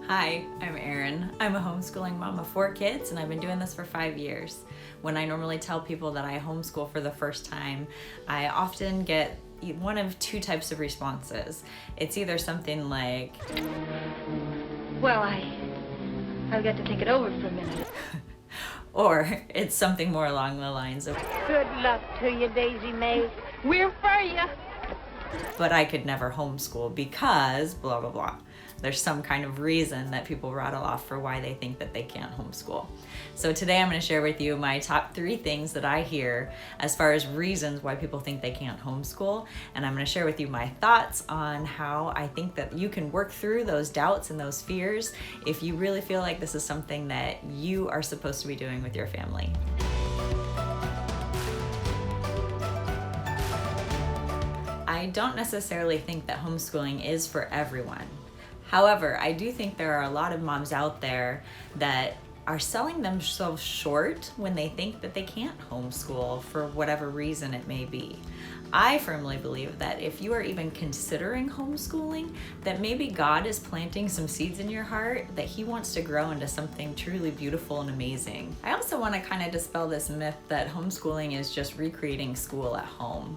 Hi, I'm Erin. I'm a homeschooling mom of 4 kids, and I've been doing this for 5 years. When I normally tell people that I homeschool for the first time, I often get one of 2 types of responses. It's either something like, Well, I've got to think it over for a minute. or it's something more along the lines of, Good luck to you, Daisy Mae. We're for you. but I could never homeschool because blah, blah, blah. There's some kind of reason that people rattle off for why they think that they can't homeschool. So today I'm going to share with you my top 3 things that I hear as far as reasons why people think they can't homeschool. And I'm going to share with you my thoughts on how I think that you can work through those doubts and those fears if you really feel like this is something that you are supposed to be doing with your family. I don't necessarily think that homeschooling is for everyone. However, I do think there are a lot of moms out there that are selling themselves short when they think that they can't homeschool for whatever reason it may be. I firmly believe that if you are even considering homeschooling, that maybe God is planting some seeds in your heart that He wants to grow into something truly beautiful and amazing. I also want to kind of dispel this myth that homeschooling is just recreating school at home.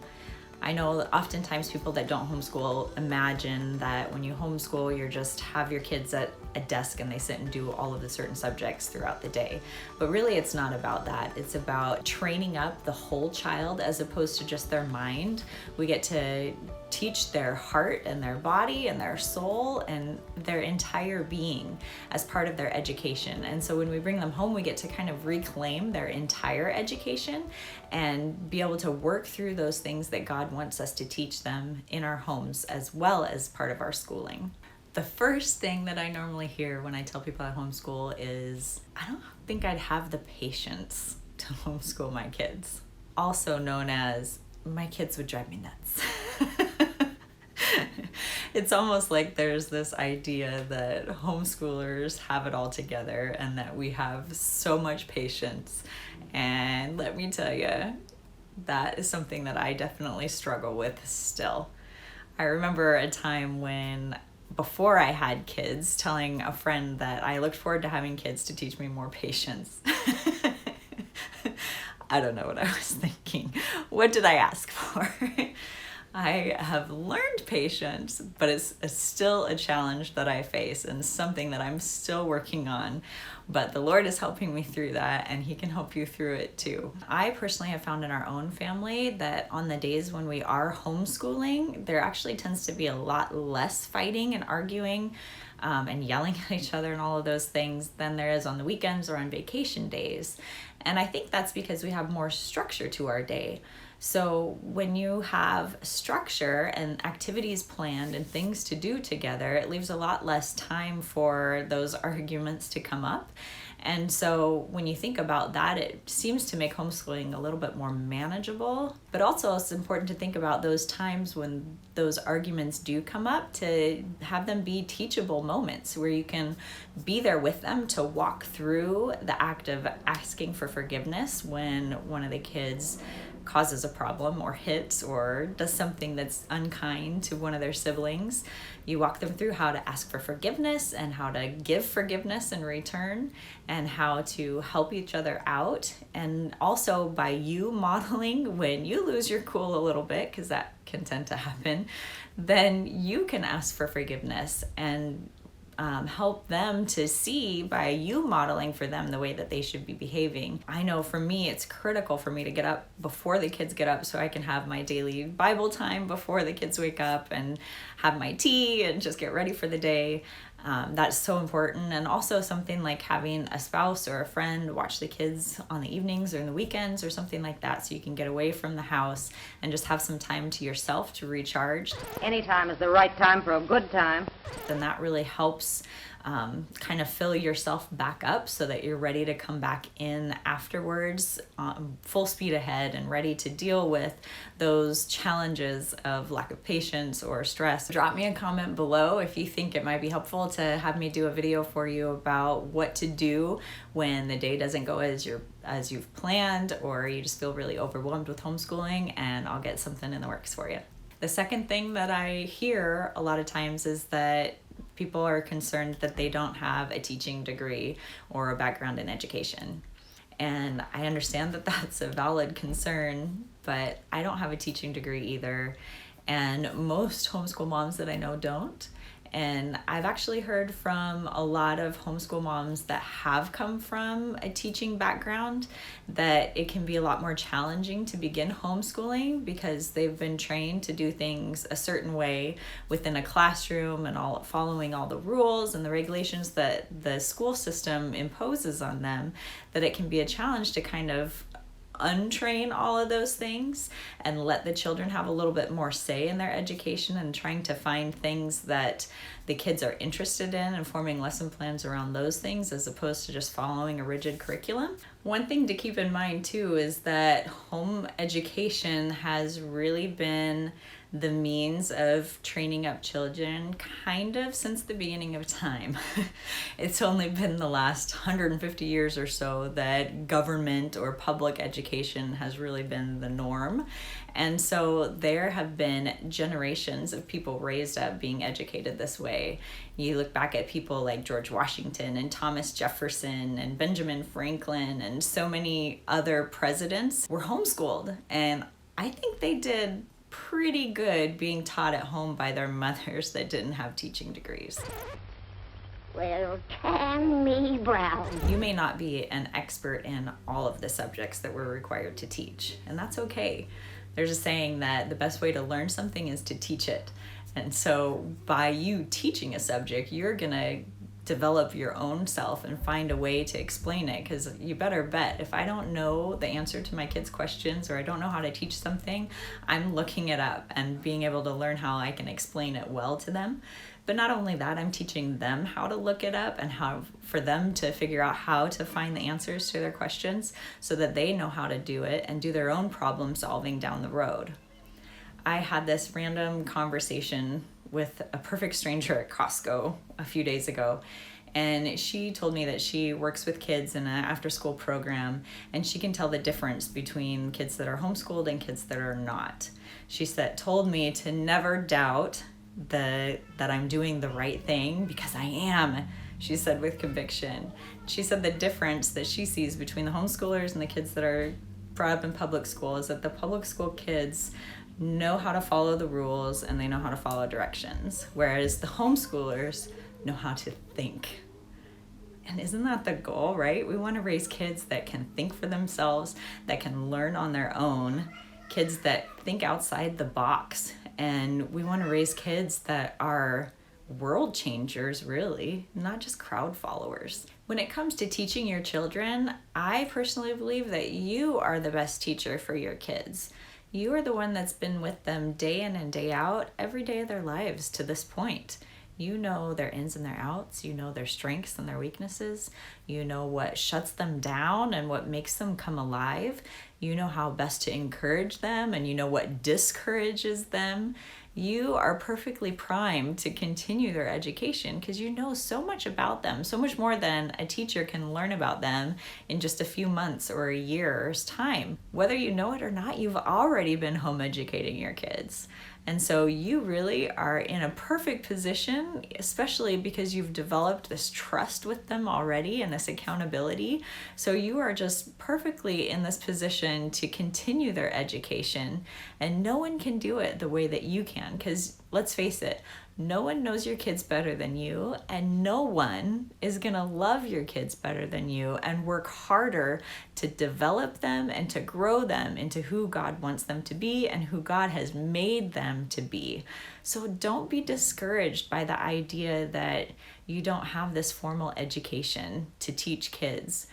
I know that oftentimes people that don't homeschool imagine that when you homeschool, you just have your kids at a desk and they sit and do all of the certain subjects throughout the day. But really, it's not about that. It's about training up the whole child as opposed to just their mind. We get to teach their heart and their body and their soul and their entire being as part of their education. And so when we bring them home, we get to kind of reclaim their entire education and be able to work through those things that God wants us to teach them in our homes as well as part of our schooling. The first thing that I normally hear when I tell people I homeschool is, I don't think I'd have the patience to homeschool my kids. Also known as, my kids would drive me nuts. It's almost like there's this idea that homeschoolers have it all together and that we have so much patience. And let me tell you, that is something that I definitely struggle with still. I remember a time when, before I had kids, telling a friend that I looked forward to having kids to teach me more patience. I don't know what I was thinking. What did I ask for? I have learned patience, but it's still a challenge that I face and something that I'm still working on. But the Lord is helping me through that, and He can help you through it too. I personally have found in our own family that on the days when we are homeschooling, there actually tends to be a lot less fighting and arguing and yelling at each other and all of those things than there is on the weekends or on vacation days. And I think that's because we have more structure to our day. So when you have structure and activities planned and things to do together, it leaves a lot less time for those arguments to come up. And so when you think about that, it seems to make homeschooling a little bit more manageable. But also it's important to think about those times when those arguments do come up, to have them be teachable moments where you can be there with them to walk through the act of asking for forgiveness when one of the kids causes a problem or hits or does something that's unkind to one of their siblings. You walk them through how to ask for forgiveness and how to give forgiveness in return and how to help each other out. And also by you modeling when you lose your cool a little bit, because that can tend to happen, then you can ask for forgiveness and help them to see by you modeling for them the way that they should be behaving. I know for me, it's critical for me to get up before the kids get up so I can have my daily Bible time before the kids wake up and have my tea and just get ready for the day. That's so important. And also something like having a spouse or a friend watch the kids on the evenings or in the weekends or something like that, so you can get away from the house and just have some time to yourself to recharge. Any time is the right time for a good time. Then that really helps kind of fill yourself back up so that you're ready to come back in afterwards, full speed ahead and ready to deal with those challenges of lack of patience or stress. Drop me a comment below if you think it might be helpful to have me do a video for you about what to do when the day doesn't go as you've planned, or you just feel really overwhelmed with homeschooling, and I'll get something in the works for you. The second thing that I hear a lot of times is that People are concerned that they don't have a teaching degree or a background in education. And I understand that that's a valid concern, but I don't have a teaching degree either. And most homeschool moms that I know don't. And I've actually heard from a lot of homeschool moms that have come from a teaching background that it can be a lot more challenging to begin homeschooling because they've been trained to do things a certain way within a classroom and all following all the rules and the regulations that the school system imposes on them, that it can be a challenge to kind of untrain all of those things and let the children have a little bit more say in their education and trying to find things that the kids are interested in and forming lesson plans around those things as opposed to just following a rigid curriculum. One thing to keep in mind too is that home education has really been the means of training up children kind of since the beginning of time. It's only been the last 150 years or so that government or public education has really been the norm. And so there have been generations of people raised up being educated this way. You look back at people like George Washington and Thomas Jefferson and Benjamin Franklin and so many other presidents were homeschooled. And I think they did pretty good being taught at home by their mothers that didn't have teaching degrees. Well, can me brown. You may not be an expert in all of the subjects that we're required to teach, and that's okay. There's a saying that the best way to learn something is to teach it. And so by you teaching a subject, you're gonna develop your own self and find a way to explain it, because you better bet if I don't know the answer to my kids' questions or I don't know how to teach something, I'm looking it up and being able to learn how I can explain it well to them. But not only that, I'm teaching them how to look it up and how for them to figure out how to find the answers to their questions so that they know how to do it and do their own problem solving down the road. I had this random conversation with a perfect stranger at Costco a few days ago, and she told me that she works with kids in an after-school program, and she can tell the difference between kids that are homeschooled and kids that are not. She told me to never doubt that I'm doing the right thing, because I am, she said with conviction. She said the difference that she sees between the homeschoolers and the kids that are brought up in public school is that the public school kids know how to follow the rules and they know how to follow directions, whereas the homeschoolers know how to think. And isn't that the goal, right? We want to raise kids that can think for themselves, that can learn on their own, kids that think outside the box. And we want to raise kids that are world changers, really, not just crowd followers. When it comes to teaching your children, I personally believe that you are the best teacher for your kids. You are the one that's been with them day in and day out, every day of their lives to this point. You know their ins and their outs. You know their strengths and their weaknesses. You know what shuts them down and what makes them come alive. You know how best to encourage them, and you know what discourages them. You are perfectly primed to continue their education because you know so much about them, so much more than a teacher can learn about them in just a few months or a year's time. Whether you know it or not, you've already been home educating your kids. And so you really are in a perfect position, especially because you've developed this trust with them already and this accountability. So you are just perfectly in this position to continue their education, and no one can do it the way that you can, because let's face it, no one knows your kids better than you, and no one is gonna love your kids better than you and work harder to develop them and to grow them into who God wants them to be and who God has made them to be. So don't be discouraged by the idea that you don't have this formal education to teach kids.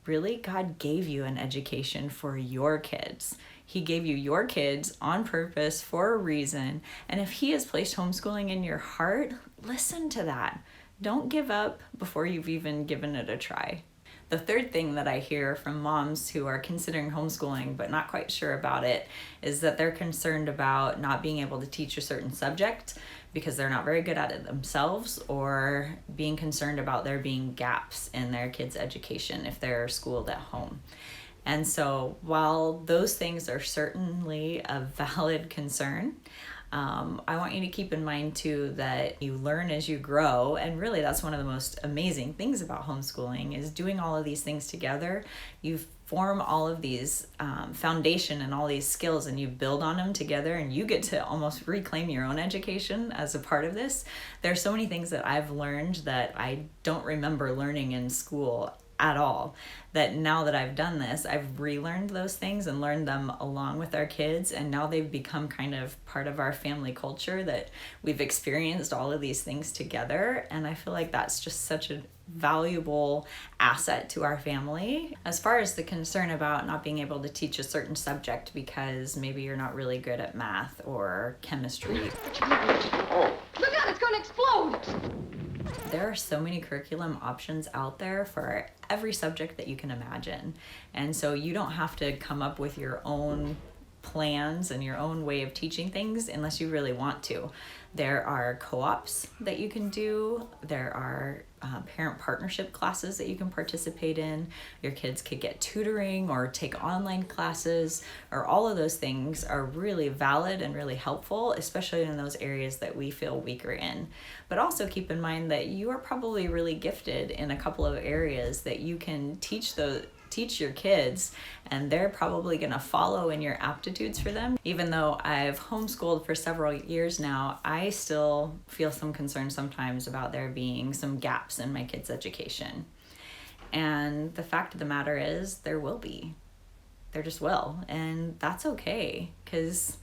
Really, God gave you an education for your kids. He gave you your kids on purpose for a reason. And if He has placed homeschooling in your heart, listen to that. Don't give up before you've even given it a try. The third thing that I hear from moms who are considering homeschooling but not quite sure about it is that they're concerned about not being able to teach a certain subject because they're not very good at it themselves, or being concerned about there being gaps in their kids' education if they're schooled at home. And so while those things are certainly a valid concern, I want you to keep in mind too that you learn as you grow, and really that's one of the most amazing things about homeschooling is doing all of these things together. You form all of these foundation and all these skills, and you build on them together, and you get to almost reclaim your own education as a part of this. There's so many things that I've learned that I don't remember learning in school at all, that now that I've done this, I've relearned those things and learned them along with our kids, and now they've become kind of part of our family culture, that we've experienced all of these things together. And I feel like that's just such a valuable asset to our family. As far as the concern about not being able to teach a certain subject because maybe you're not really good at math or chemistry. Oh. Look out, it's gonna explode! There are so many curriculum options out there for every subject that you can imagine. And so you don't have to come up with your own plans and your own way of teaching things unless you really want to. There are co-ops that you can do. There are parent partnership classes that you can participate in. Your kids could get tutoring or take online classes, or all of those things are really valid and really helpful, especially in those areas that we feel weaker in. But also keep in mind that you are probably really gifted in a couple of areas that you can teach your kids, and they're probably going to follow in your aptitudes for them. Even though I've homeschooled for several years now, I still feel some concern sometimes about there being some gaps in my kids' education. And the fact of the matter is, there will be. There just will. And that's okay, because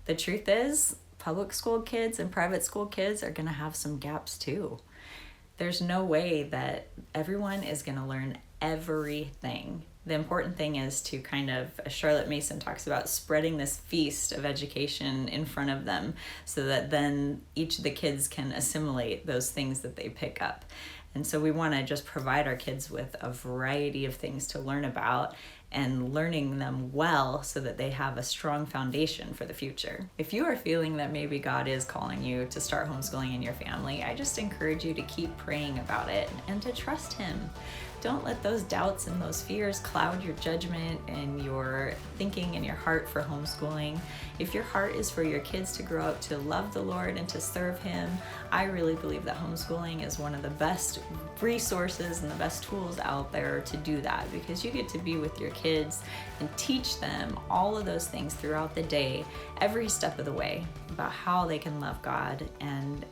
the truth is, public school kids and private school kids are going to have some gaps too. There's no way that everyone is going to learn everything. The important thing is to kind of, as Charlotte Mason talks about, spreading this feast of education in front of them so that then each of the kids can assimilate those things that they pick up. And so we want to just provide our kids with a variety of things to learn about, and learning them well so that they have a strong foundation for the future. If you are feeling that maybe God is calling you to start homeschooling in your family, I just encourage you to keep praying about it and to trust Him. Don't let those doubts and those fears cloud your judgment and your thinking and your heart for homeschooling. If your heart is for your kids to grow up to love the Lord and to serve Him, I really believe that homeschooling is one of the best resources and the best tools out there to do that, because you get to be with your kids and teach them all of those things throughout the day, every step of the way, about how they can love God. And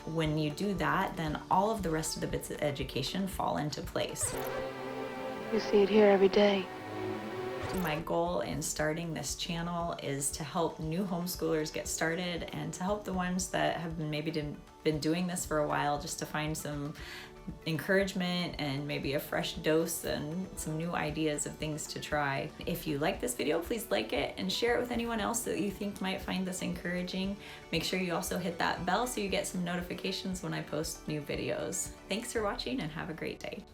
when you do that, then all of the rest of the bits of education fall into place. You see it here every day. My goal in starting this channel is to help new homeschoolers get started, and to help the ones that have been doing this for a while, just to find some encouragement and maybe a fresh dose and some new ideas of things to try. If you like this video, please like it and share it with anyone else that you think might find this encouraging. Make sure you also hit that bell so you get some notifications when I post new videos. Thanks for watching, and have a great day.